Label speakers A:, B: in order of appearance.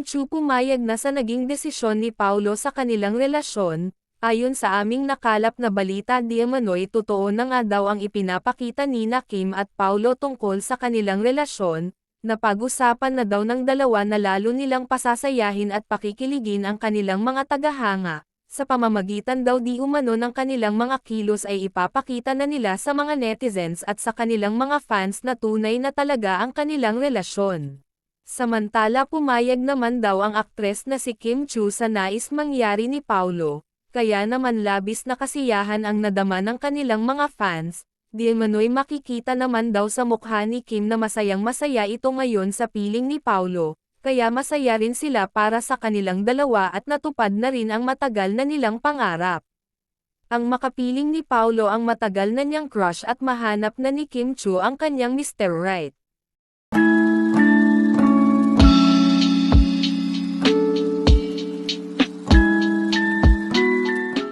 A: Chu pumayag na sa naging desisyon ni Paulo sa kanilang relasyon. Ayon sa aming nakalap na balita, di umano'y totoo na nga daw ang ipinapakita nina Kim at Paulo tungkol sa kanilang relasyon, napag-usapan na daw ng dalawa na lalo nilang pasasayahin at pakikiligin ang kanilang mga tagahanga. Sa pamamagitan daw di umano ng kanilang mga kilos ay ipapakita na nila sa mga netizens at sa kanilang mga fans na tunay na talaga ang kanilang relasyon. Samantala pumayag naman daw ang aktres na si Kim Chu sa nais mangyari ni Paulo. Kaya naman labis na kasiyahan ang nadama ng kanilang mga fans, di umano'y makikita naman daw sa mukha ni Kim na masayang-masaya ito ngayon sa piling ni Paulo, kaya masaya rin sila para sa kanilang dalawa at natupad na rin ang matagal na nilang pangarap. Ang makapiling ni Paulo ang matagal na niyang crush at mahanap na ni Kim Chu ang kanyang Mr. Right.